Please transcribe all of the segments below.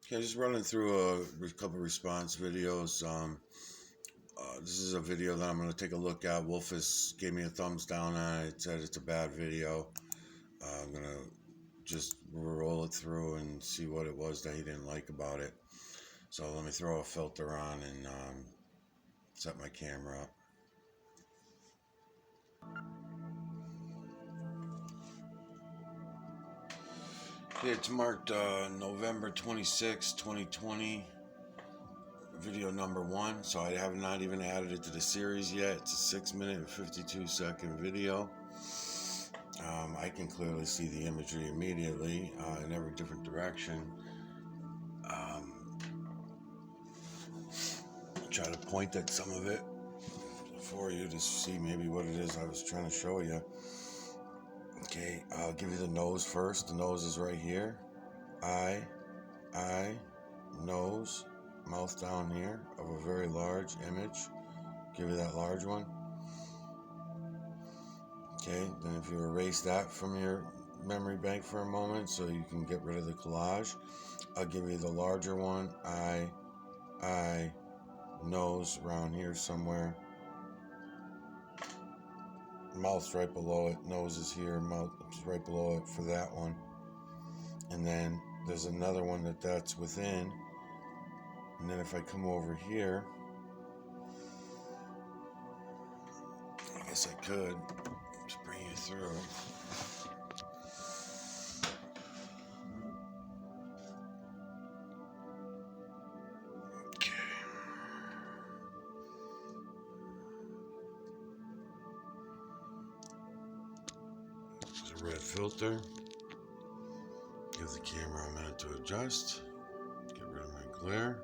Okay, just running through a couple response videos. This is a video that I'm going to take a look at. Wolfus gave me a thumbs down on it. Said it's a bad video. I'm going to just roll it through and see what it was that he didn't like about it. So let me throw a filter on and set my camera up. Okay, it's marked November 26, 2020. Video number 1, so I have not even added it to the series yet. It's a 6-minute and 52-second video. I can clearly see the imagery immediately in every different direction. Try to point at some of it for you to see maybe what it is I was trying to show you. Okay, I'll give you the nose first. The nose is right here. Eye, nose, mouth down here of a very large image. Give you that large one. Okay, then if you erase that from your memory bank for a moment so you can get rid of the collage, I'll give you the larger one. Eye, nose around here somewhere. Mouth's right below it. Nose is here. Mouth is right below it for that one. And then there's another one that's within. And then if I come over here, I guess I could just bring you through. Okay. There's a red filter. Give the camera a minute to adjust. Get rid of my glare.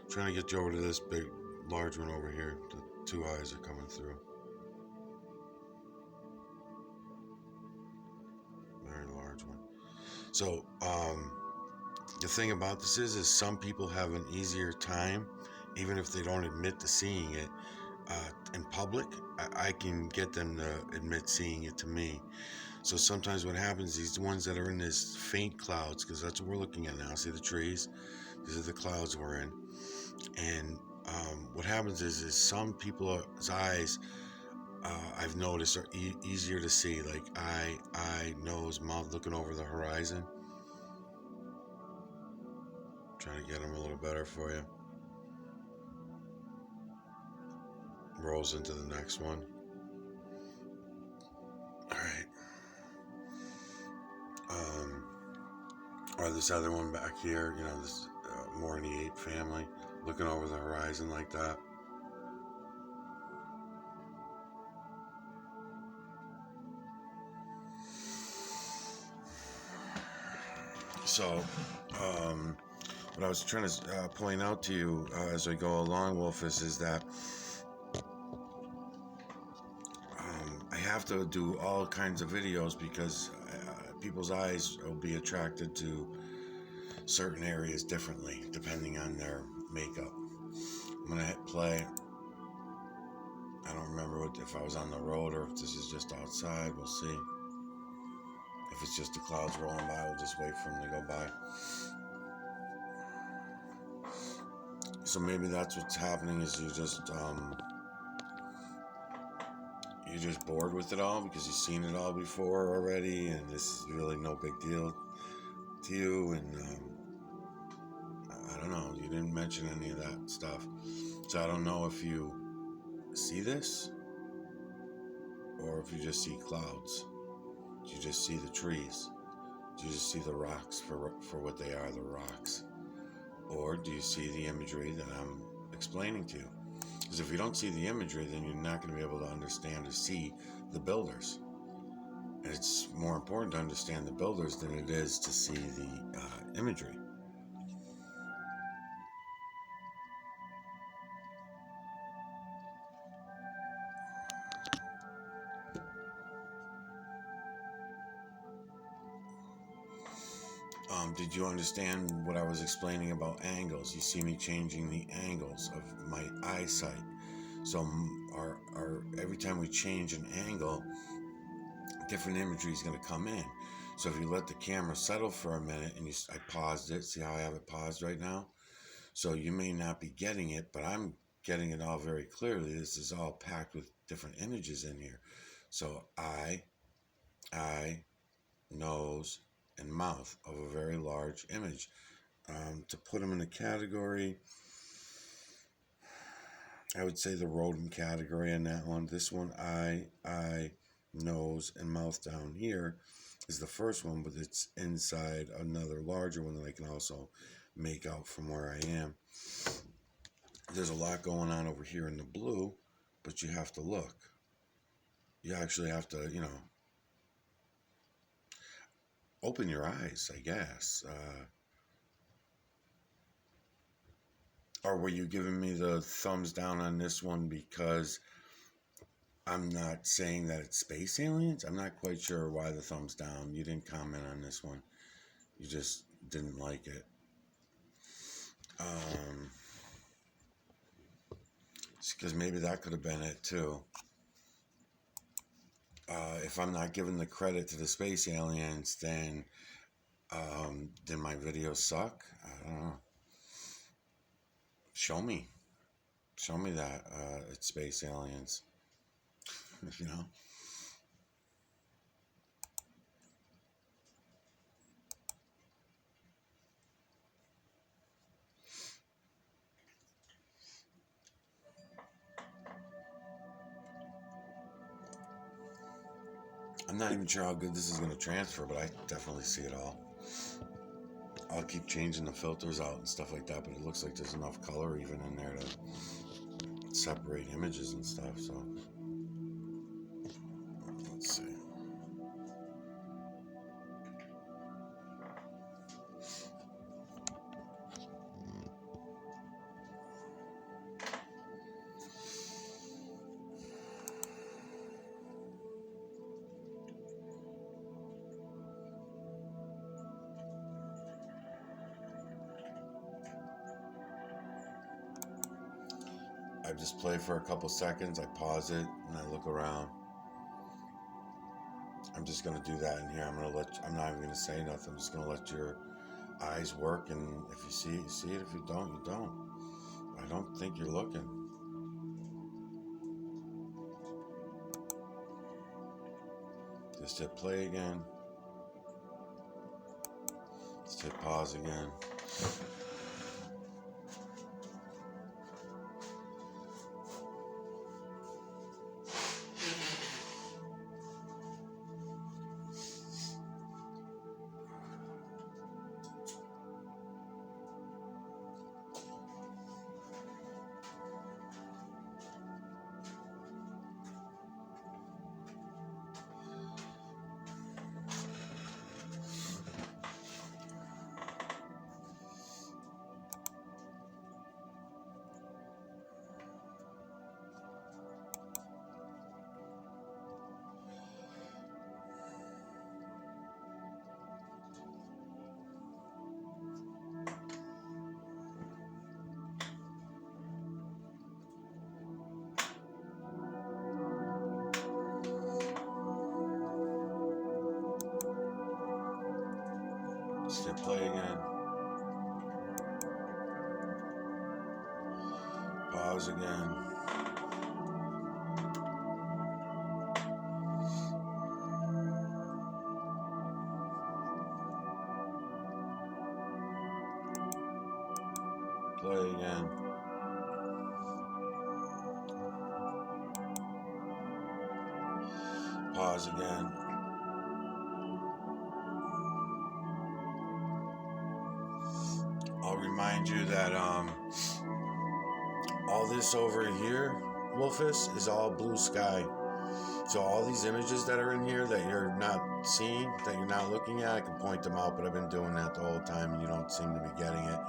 Trying to get you over to this big, large one over here. The two eyes are coming through. Very large one. So, the thing about this is some people have an easier time, even if they don't admit to seeing it in public. I can get them to admit seeing it to me. So sometimes what happens, these ones that are in this faint clouds, because that's what we're looking at now. See the trees? These are the clouds we're in. And what happens is some people's eyes, I've noticed, are easier to see, like eye, nose, mouth, looking over the horizon. Trying to get them a little better for you. Rolls into the next one. All right. Or this other one back here, you know, this Morny 8 family, looking over the horizon like that. So, what I was trying to point out to you as I go along, Wolfus, is that I have to do all kinds of videos because people's eyes will be attracted to certain areas differently depending on their makeup. I'm gonna hit play. I don't remember if I was on the road or if this is just outside. We'll see. If it's just the clouds rolling by, we'll just wait for them to go by. So maybe that's what's happening, is you're just bored with it all because you've seen it all before already, and this is really no big deal to you. And I don't know, you didn't mention any of that stuff, so I don't know if you see this or if you just see clouds. Do you just see the trees? Do you just see the rocks for what they are, the rocks? Or do you see the imagery that I'm explaining to you? Because if you don't see the imagery, then you're not going to be able to understand or see the builders. And it's more important to understand the builders than it is to see the imagery. Did you understand what I was explaining about angles? You see me changing the angles of my eyesight. So every time we change an angle, different imagery is going to come in. So if you let the camera settle for a minute and I paused it, see how I have it paused right now? So you may not be getting it, but I'm getting it all very clearly. This is all packed with different images in here. So eye, nose, and mouth of a very large image. To put them in a category, I would say the rodent category in that one. This one, eye, nose, and mouth down here is the first one, but it's inside another larger one that I can also make out from where I am. There's a lot going on over here in the blue, but you have to look. You actually have to, open your eyes, I guess. Or were you giving me the thumbs down on this one because I'm not saying that it's space aliens? I'm not quite sure why the thumbs down. You didn't comment on this one. You just didn't like it. Because maybe that could have been it too. If I'm not giving the credit to the space aliens, then my videos suck? I don't know. Show me that it's space aliens. I'm not even sure how good this is going to transfer, but I definitely see it all. I'll keep changing the filters out and stuff like that, but it looks like there's enough color even in there to separate images and stuff, so let's see. I just play for a couple seconds, I pause it, and I look around. I'm just gonna do that in here. I'm not even gonna say nothing. I'm just gonna let your eyes work, and if you see it, you see it. If you don't, you don't. I don't think you're looking. Just hit play again. Just hit pause again. Just hit play again. Pause again. Play again. Pause again. I'll remind you that all this over here, Wolfus, is all blue sky. So all these images that are in here that you're not seeing, that you're not looking at, I can point them out, but I've been doing that the whole time and you don't seem to be getting it.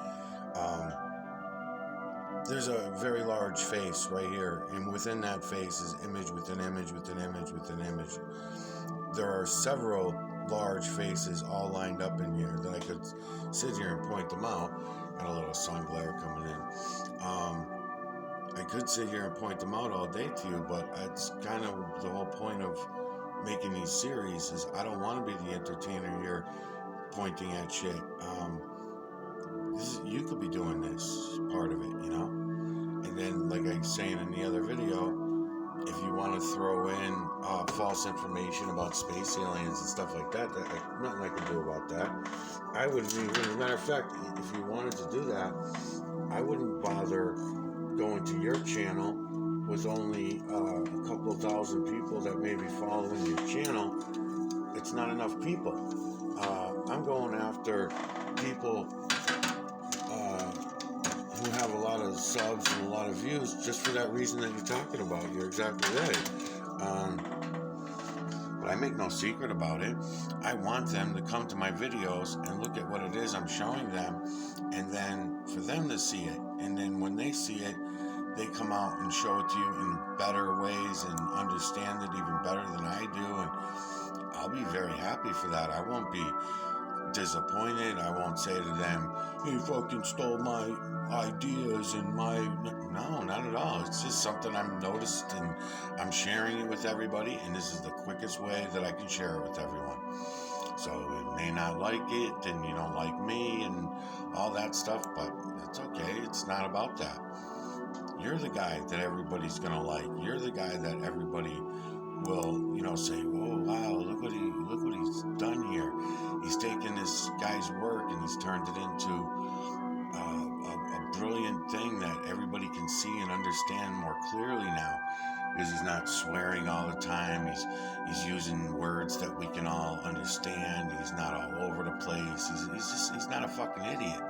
There's a very large face right here, and within that face is image within image within image within image. There are several large faces all lined up in here that I could sit here and point them out. Got a little sun glare coming in. I could sit here and point them out all day to you, but it's kind of the whole point of making these series is I don't want to be the entertainer here pointing at shit. You could be doing this part of it, you know? And then, like I was saying in the other video, if you want to throw in false information about space aliens and stuff like that, nothing I can do about that. I would even, as a matter of fact, if you wanted to do that, I wouldn't bother going to your channel with only a couple of thousand people that may be following your channel. It's not enough people. I'm going after people who have a lot of subs and a lot of views just for that reason that you're talking about. You're exactly right. But I make no secret about it. I want them to come to my videos and look at what it is I'm showing them, and then for them to see it. And then when they see it, they come out and show it to you in better ways and understand it even better than I do. And I'll be very happy for that. I won't be disappointed. I won't say to them, "You fucking stole my ideas and my..." No, not at all. It's just something I've noticed, and I'm sharing it with everybody, and this is the quickest way that I can share it with everyone. So you may not like it, and you don't like me, and all that stuff, but it's okay. It's not about that. You're the guy that everybody's gonna like. You're the guy that everybody will, say, "Whoa, wow, look what he's done here. He's taken this guy's work and he's turned it into a brilliant thing that everybody can see and understand more clearly now, because he's not swearing all the time. He's using words that we can all understand. He's not all over the place. He's not a fucking idiot."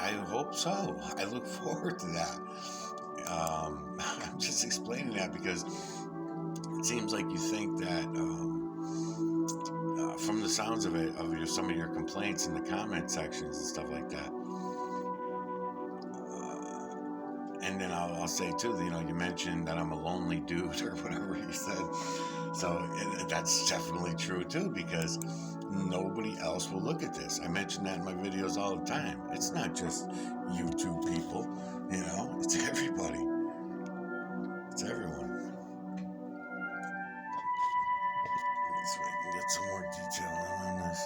I hope so. I look forward to that. I'm just explaining that because it seems like you think that, from the sounds of it, of some of your complaints in the comment sections and stuff like that. And then I'll say too, you mentioned that I'm a lonely dude or whatever you said. So that's definitely true too, because nobody else will look at this. I mention that in my videos all the time. It's not just YouTube people, it's everybody. It's everyone. So I can get some more detail on this.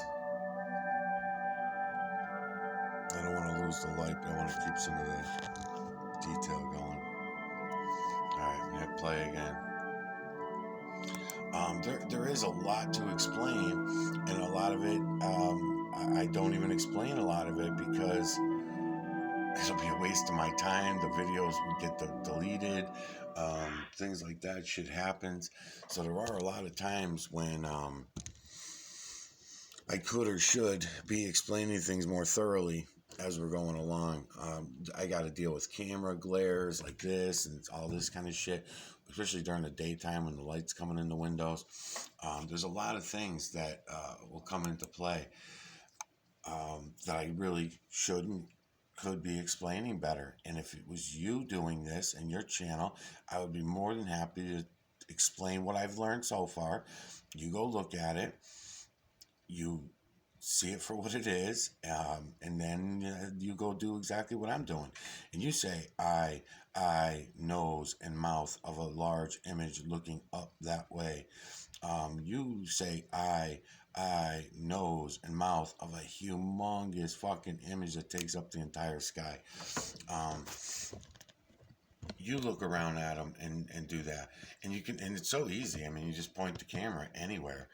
I don't want to lose the light, but I want to keep some of the detail going. Alright, I'm going to play again. There is a lot to explain, and a lot of it, I don't even explain a lot of it because it'll be a waste of my time. The videos would get deleted, things like that. Shit happens. So there are a lot of times when I could or should be explaining things more thoroughly as we're going along. I got to deal with camera glares like this and all this kind of shit, especially during the daytime when the light's coming in the windows. There's a lot of things that will come into play that I really could be explaining better. And if it was you doing this and your channel, I would be more than happy to explain what I've learned so far. You go look at it, you see it for what it is, and then you go do exactly what I'm doing. And you say eye, nose, and mouth of a large image looking up that way. You say eye, nose, and mouth of a humongous fucking image that takes up the entire sky. You look around at them and do that. And it's so easy. I mean, you just point the camera anywhere.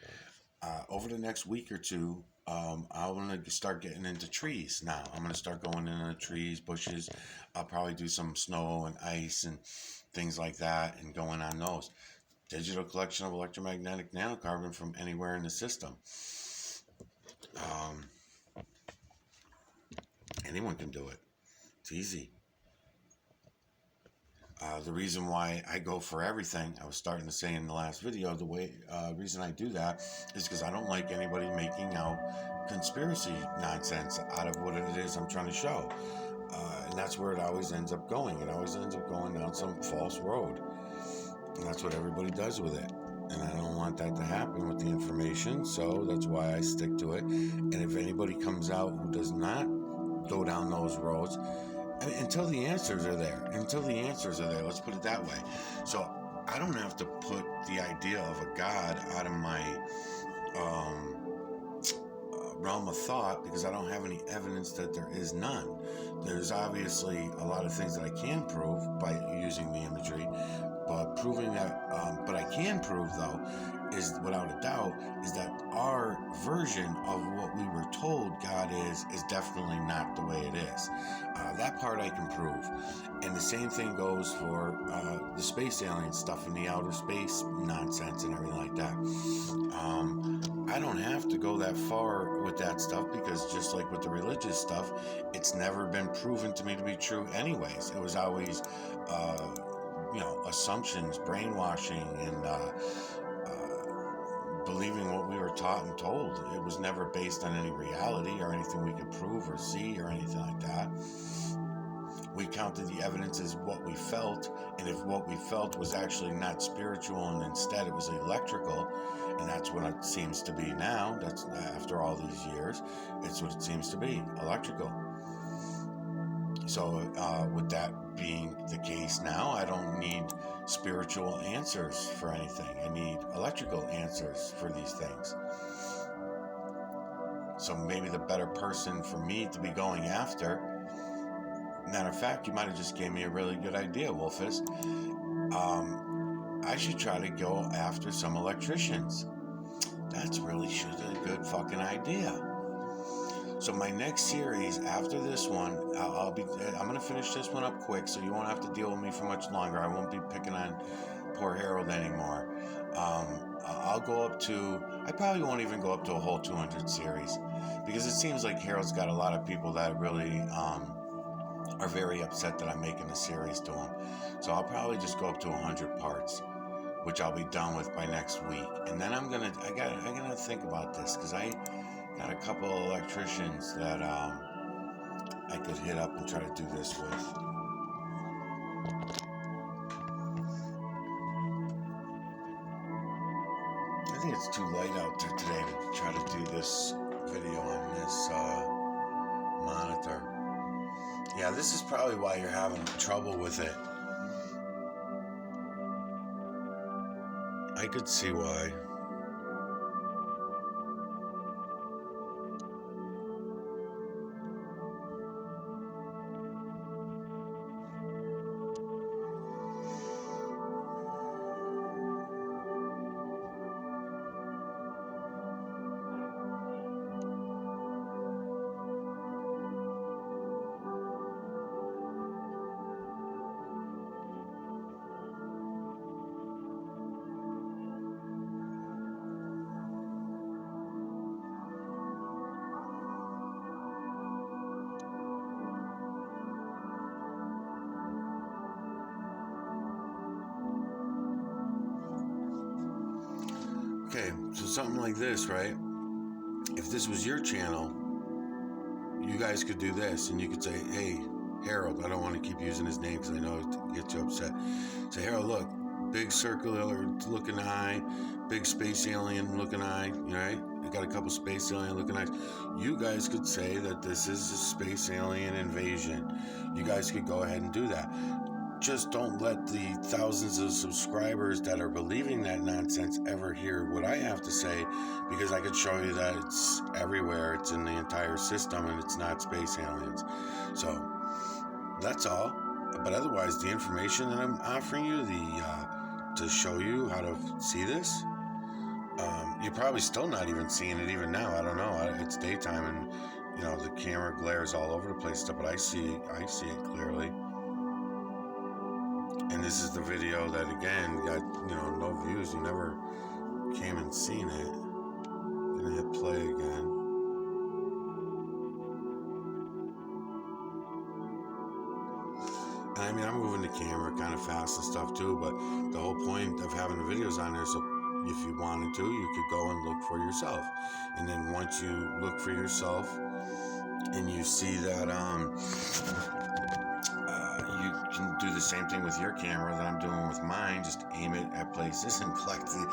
Over the next week or two, I'm going to start getting into trees now. I'm going to start going into the trees, bushes. I'll probably do some snow and ice and things like that and going on those. Digital collection of electromagnetic nanocarbon from anywhere in the system. Anyone can do it. It's easy. The reason why I go for everything, I was starting to say in the last video, the reason I do that is because I don't like anybody making out conspiracy nonsense out of what it is I'm trying to show. And that's where it always ends up going. It always ends up going down some false road. And that's what everybody does with it. And I don't want that to happen with the information, so that's why I stick to it. And if anybody comes out who does not go down those roads, until the answers are there, let's put it that way. So I don't have to put the idea of a God out of my realm of thought, because I don't have any evidence that there is none. There's obviously a lot of things that I can prove by using the imagery, but proving that, but I can prove though, is without a doubt, is that our version of what we were told God is definitely not the way it is. That part I can prove. And the same thing goes for the space alien stuff and the outer space nonsense and everything like that. I don't have to go that far with that stuff, because just like with the religious stuff, it's never been proven to me to be true anyways. It was always, assumptions, brainwashing, and believing what we were taught and told. It was never based on any reality or anything we could prove or see or anything like that. We counted the evidence as what we felt, and if what we felt was actually not spiritual and instead it was electrical, and that's what it seems to be now, that's after all these years, it's what it seems to be, electrical. So with that being the case now, I don't need spiritual answers for anything. I need electrical answers for these things. So maybe the better person for me to be going after, matter of fact, you might have just gave me a really good idea, Wolfus. I should try to go after some electricians. That's really a good fucking idea. So my next series after this one, I'm gonna finish this one up quick, so you won't have to deal with me for much longer. I won't be picking on poor Harald anymore. I'll go up to, I probably won't even go up to a whole 200 series, because it seems like Harald's got a lot of people that really are very upset that I'm making a series to him. So I'll probably just go up to 100 parts, which I'll be done with by next week. And then I'm gonna think about this, because I got a couple of electricians that I could hit up and try to do this with. I think it's too light out there today to try to do this video on this monitor. Yeah, this is probably why you're having trouble with it. I could see why. Okay, so something like this, right? If this was your channel, you guys could do this, and you could say, hey, Harald, I don't want to keep using his name because I know it gets you upset. Say, Harald, look, big circular looking eye, big space alien looking eye, right? I got a couple space alien looking eyes. You guys could say that this is a space alien invasion. You guys could go ahead and do that. Just don't let the thousands of subscribers that are believing that nonsense ever hear what I have to say, because I could show you that it's everywhere, it's in the entire system, and it's not space aliens. So that's all. But otherwise, the information that I'm offering you, to show you how to see this, you're probably still not even seeing it even now. I don't know. It's daytime, and the camera glares all over the place stuff, but I see it clearly. And this is the video that, again, got, no views. You never came and seen it. I'm gonna hit play again. And I mean, I'm moving the camera kind of fast and stuff too, but the whole point of having the videos on there, so if you wanted to, you could go and look for yourself. And then once you look for yourself and you see that, you can do the same thing with your camera that I'm doing with mine. Just aim it at places and collect the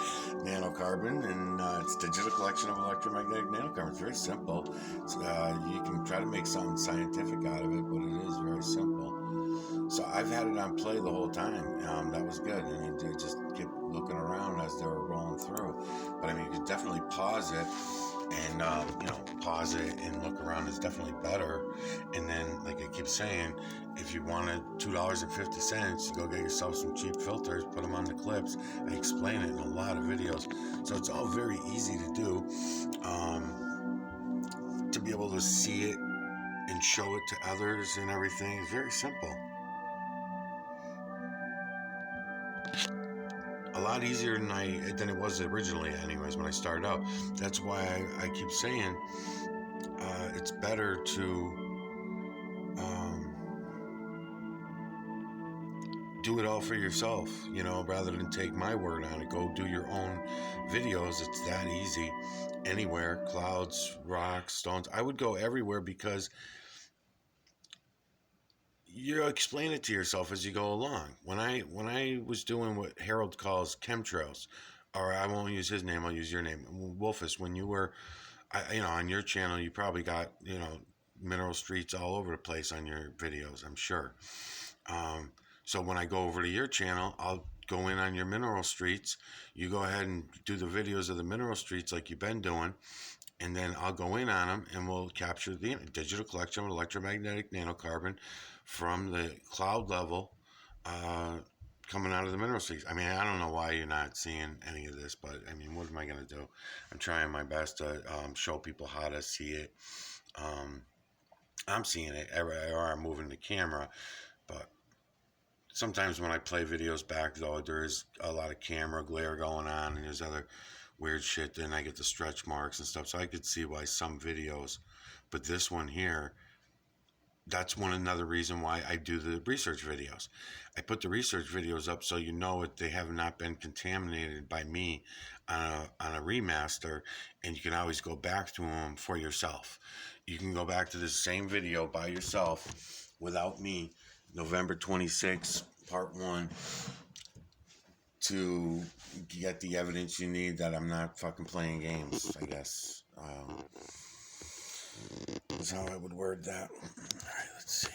nanocarbon, and it's digital collection of electromagnetic nanocarbon. It's very simple. You can try to make something scientific out of it, but it is very simple. So I've had it on play the whole time. That was good, and I just kept looking around as they were rolling through. But I mean, you could definitely pause it, and pause it and look around is definitely better. And then, like I keep saying, if you wanted $2.50, go get yourself some cheap filters, put them on the clips. I explain it in a lot of videos, so it's all very easy to do. To be able to see it and show it to others and everything is very simple. A lot easier than it was originally, anyways, when I started out. That's why I keep saying it's better to do it all for yourself, rather than take my word on it. Go do your own videos. It's that easy. Anywhere, clouds, rocks, stones. I would go everywhere because you explain it to yourself as you go along. When I was doing what Harald calls chemtrails, or I won't use his name, I'll use your name, Wolfus. When you were, on your channel, you probably got mineral streets all over the place on your videos, I'm sure. So when I go over to your channel, I'll go in on your mineral streets. You go ahead and do the videos of the mineral streets like you've been doing, and then I'll go in on them and we'll capture the digital collection of electromagnetic nanocarbon from the cloud level coming out of the mineral streets. I mean, I don't know why you're not seeing any of this, but I mean, what am I going to do? I'm trying my best to show people how to see it. I'm seeing it, or I'm moving the camera, but sometimes when I play videos back, though, there's a lot of camera glare going on, and there's other weird shit. Then I get the stretch marks and stuff, so I could see why some videos. But this one here, that's another reason why I do the research videos. I put the research videos up so they have not been contaminated by me on a remaster, and you can always go back to them for yourself. You can go back to the same video by yourself without me, November 26th, part 1, to get the evidence you need that I'm not fucking playing games, I guess. That's how I would word that. Alright, let's see.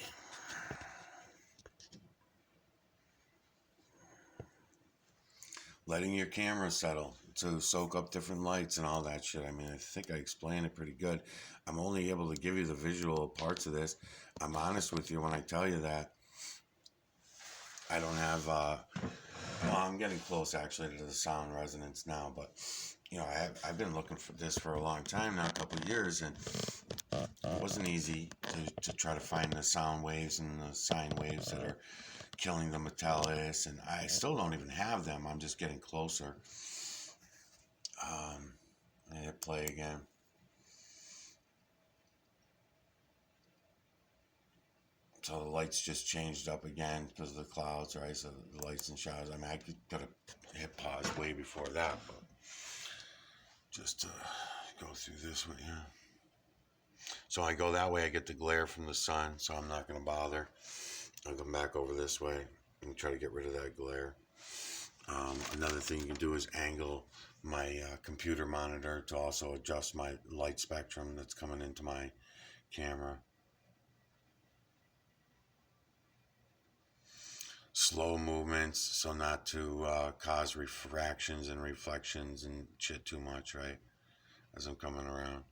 Letting your camera settle to soak up different lights and all that shit. I mean, I think I explained it pretty good. I'm only able to give you the visual parts of this. I'm honest with you when I tell you that I don't have, well, I'm getting close actually to the sound resonance now, but I've been looking for this for a long time now, a couple of years, and it wasn't easy to try to find the sound waves and the sine waves that are killing the metallus, and I still don't even have them. I'm just getting closer. I hit play again. So the lights just changed up again because of the clouds, right? So the lights and shadows. I mean, I could have hit pause way before that, but just to go through this one, yeah. So I go that way, I get the glare from the sun, so I'm not going to bother. I'll come back over this way and try to get rid of that glare. Another thing you can do is angle my computer monitor to also adjust my light spectrum that's coming into my camera. Slow movements, so not to cause refractions and reflections and shit too much, right? As I'm coming around.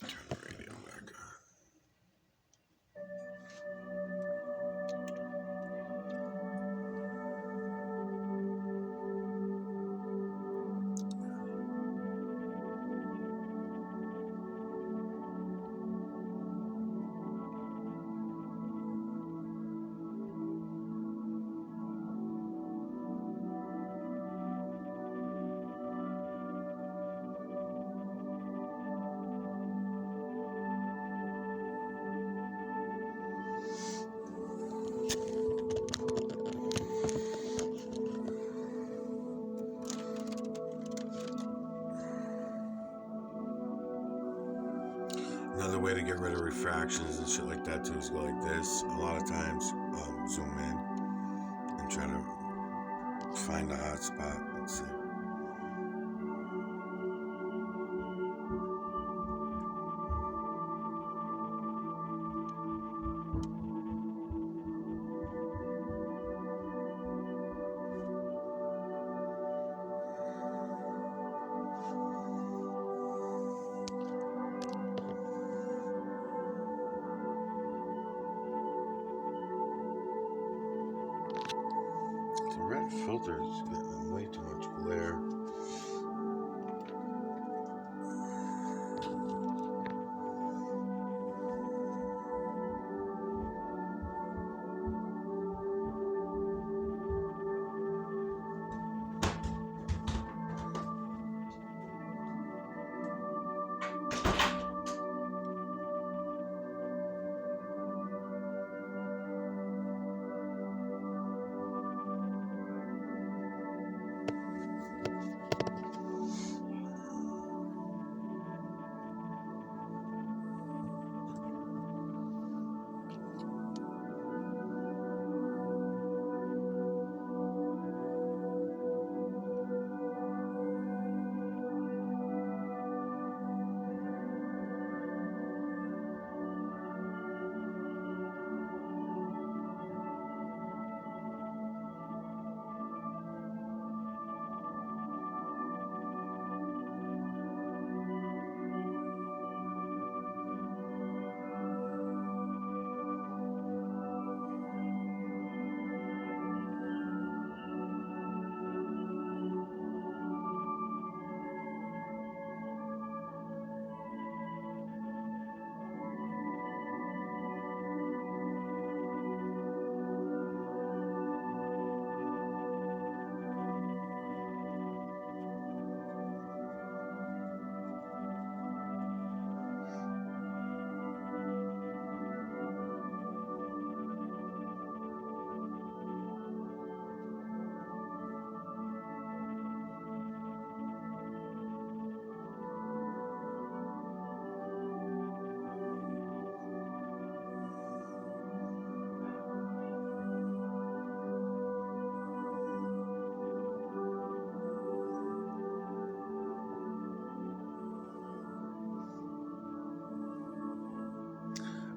Turn the radio back on. Another way to get rid of refractions and shit like that too is go like this. A lot of times, zoom in and try to find a hot spot. Let's see. The red filter is getting way too much glare.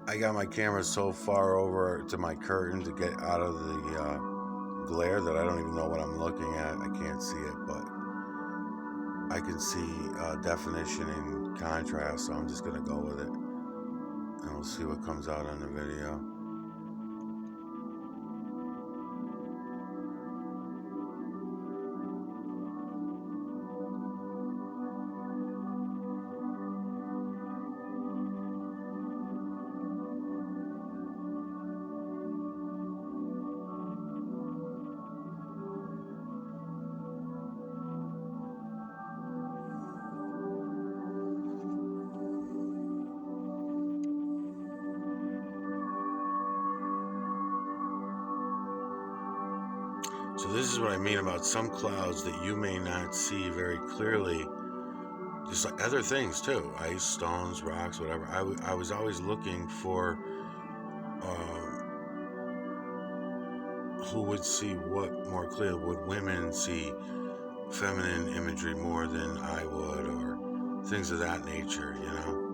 I got my camera so far over to my curtain to get out of the glare that I don't even know what I'm looking at. I can't see it, but I can see definition and contrast, so I'm just going to go with it. And we'll see what comes out on the video. So this is what I mean about some clouds that you may not see very clearly, just like other things too, ice, stones, rocks, whatever. I was always looking for who would see what more clearly. Would women see feminine imagery more than I would, or things of that nature, you know?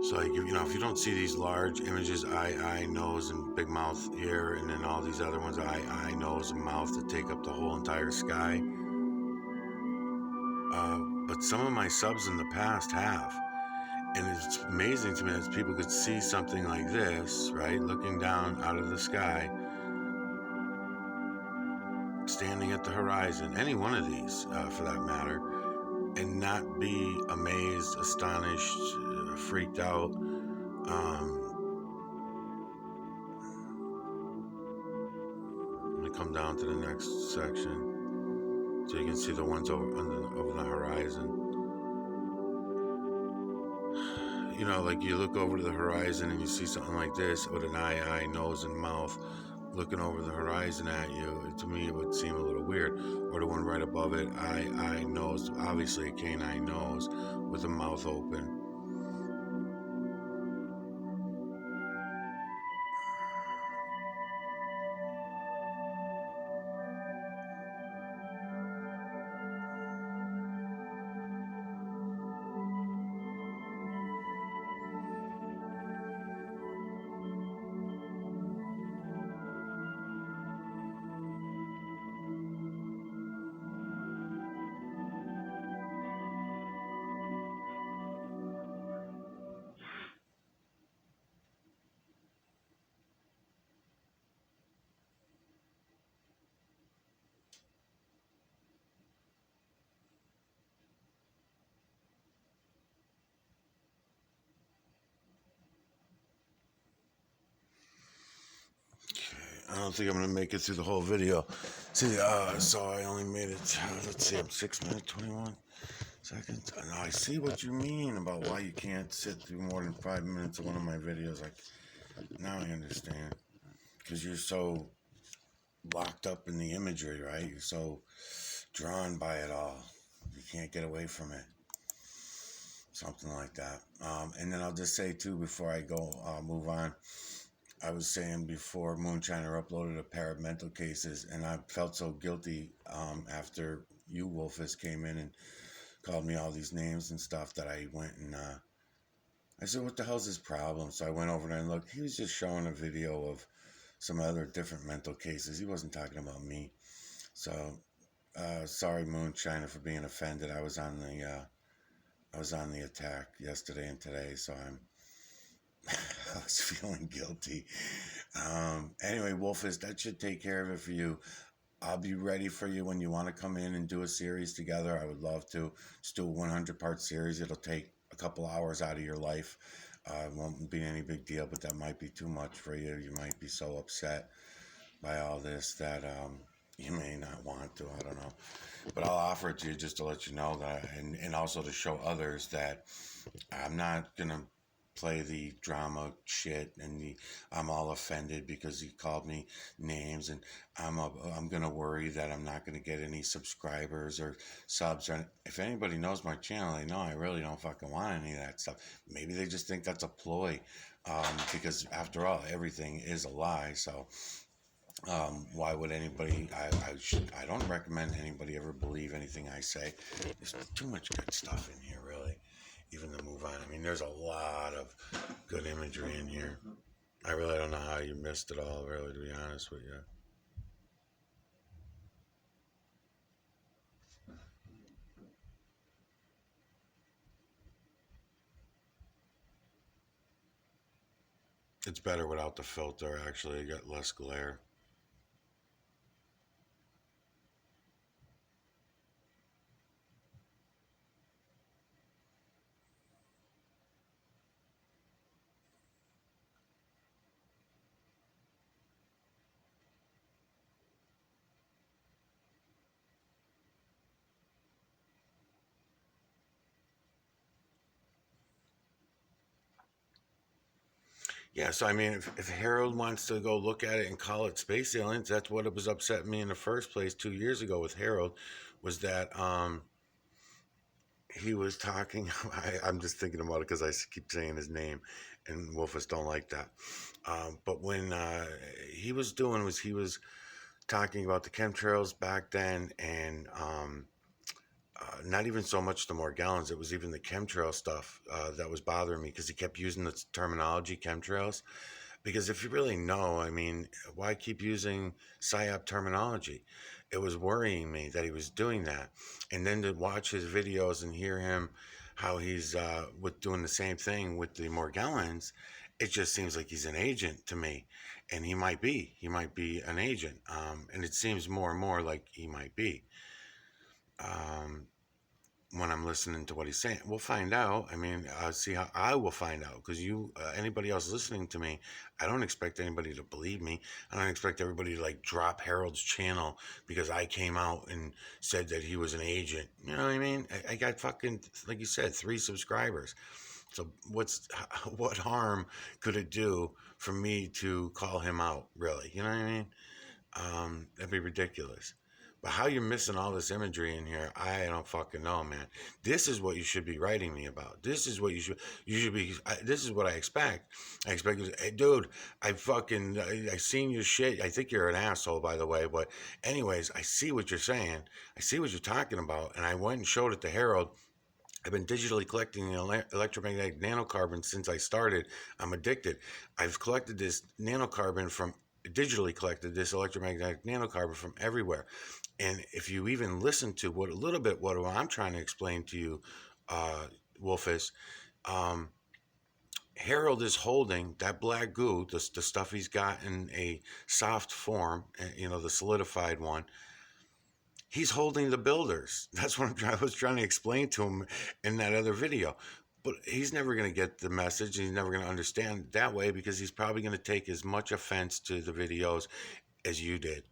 So, like, you know, if you don't see these large images, eye, nose, and big mouth here, and then all these other ones, eye, nose, and mouth that take up the whole entire sky. But some of my subs in the past have. And it's amazing to me that people could see something like this, right? Looking down out of the sky, standing at the horizon, any one of these for that matter, and not be amazed, astonished, freaked out. Let me come down to the next section so you can see the ones over the horizon. You know, like you look over to the horizon and you see something like this with an eye, nose, and mouth. looking over the horizon at you, to me it would seem a little weird. Or the one right above it, eye nose, obviously a canine nose with a mouth open. I don't think I'm gonna make it through the whole video. See, so I only made it. Let's see, I'm 6 minutes 21 seconds. Now I see what you mean about why you can't sit through more than 5 minutes of one of my videos. Like now I understand, because you're so locked up in the imagery, right? You're so drawn by it all. You can't get away from it. Something like that. And then I'll just say too before I go move on. I was saying before Moonshiner uploaded a pair of mental cases, and I felt so guilty after you, Wolfus, came in and called me all these names and stuff that I went and I said, what the hell's his problem? So I went over there and looked. He was just showing a video of some other different mental cases. He wasn't talking about me. So sorry, Moonshiner, for being offended. I was on the attack yesterday and today, so I was feeling guilty. Anyway, Wolfus, that should take care of it for you. I'll be ready for you when you want to come in and do a series together. I would love to. Just do a 100-part series. It'll take a couple hours out of your life. It won't be any big deal, but that might be too much for you. You might be so upset by all this that you may not want to. I don't know. But I'll offer it to you just to let you know that, and also to show others that I'm not going to play the drama shit and I'm all offended because he called me names, and I'm gonna worry that I'm not gonna get any subscribers or subs. Or if anybody knows my channel, they know I really don't fucking want any of that stuff. Maybe they just think that's a ploy, because after all, everything is a lie. So why would anybody? I don't recommend anybody ever believe anything I say. There's too much good stuff in here, really. Even to move on. I mean, there's a lot of good imagery in here. I really don't know how you missed it all, really, to be honest with you. It's better without the filter, actually. You got less glare. Yeah, so I mean, if Harold wants to go look at it and call it space aliens, that's what it was upsetting me in the first place 2 years ago with Harold, was that he was talking. I'm just thinking about it because I keep saying his name, and Wolfers don't like that. But when he was doing was he was talking about the chemtrails back then, and not even so much the Morgellons. It was even the chemtrail stuff that was bothering me because he kept using the terminology chemtrails. Because if you really know, I mean, why keep using psyop terminology? It was worrying me that he was doing that. And then to watch his videos and hear him, how he's with doing the same thing with the Morgellons, it just seems like he's an agent to me. And he might be. He might be an agent. And it seems more and more like he might be. Um, when I'm listening to what he's saying. We'll find out. I mean, see how I will find out, because anybody else listening to me, I don't expect anybody to believe me. I don't expect everybody to like drop Harold's channel because I came out and said that he was an agent. You know what I mean? I got fucking, like you said, 3 subscribers. So what harm could it do for me to call him out? Really, you know what I mean? That'd be ridiculous. But how you're missing all this imagery in here, I don't fucking know, man. This is what you should be writing me about. This is what you should be. This is what I expect. I expect, hey, dude, I seen your shit. I think you're an asshole, by the way. But anyways, I see what you're saying. I see what you're talking about, and I went and showed it to Harold. I've been digitally collecting electromagnetic nanocarbon since I started. I'm addicted. I've collected this nanocarbon from digitally collected this electromagnetic nanocarbon from everywhere. And if you even listen to what a little bit what I'm trying to explain to you, Wolfus, um, Harold is holding that black goo, the stuff he's got in a soft form, the solidified one. He's holding the builders. That's what I was trying to explain to him in that other video. But he's never going to get the message. He's never going to understand that way because he's probably going to take as much offense to the videos as you did.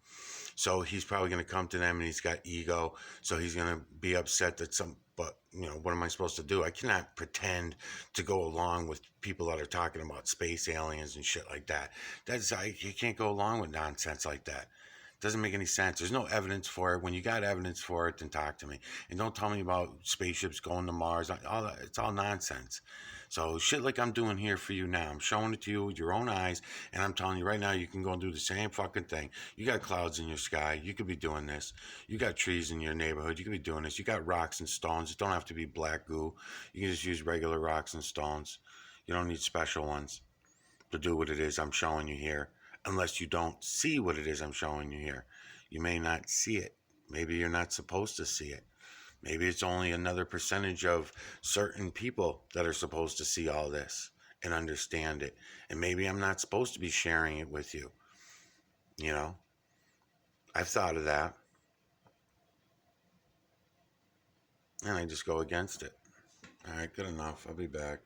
So he's probably going to come to them and he's got ego. So he's going to be upset that but what am I supposed to do? I cannot pretend to go along with people that are talking about space aliens and shit like that. You can't go along with nonsense like that. Doesn't make any sense. There's no evidence for it. When you got evidence for it, then talk to me. And don't tell me about spaceships going to Mars. All that, it's all nonsense. So shit like I'm doing here for you now. I'm showing it to you with your own eyes, and I'm telling you right now, you can go and do the same fucking thing. You got clouds in your sky. You could be doing this. You got trees in your neighborhood. You could be doing this. You got rocks and stones. It don't have to be black goo. You can just use regular rocks and stones. You don't need special ones to do what it is I'm showing you here, unless you don't see what it is I'm showing you here. You may not see it. Maybe you're not supposed to see it. Maybe it's only another percentage of certain people that are supposed to see all this and understand it. And maybe I'm not supposed to be sharing it with you. You know, I've thought of that. And I just go against it. All right, good enough. I'll be back.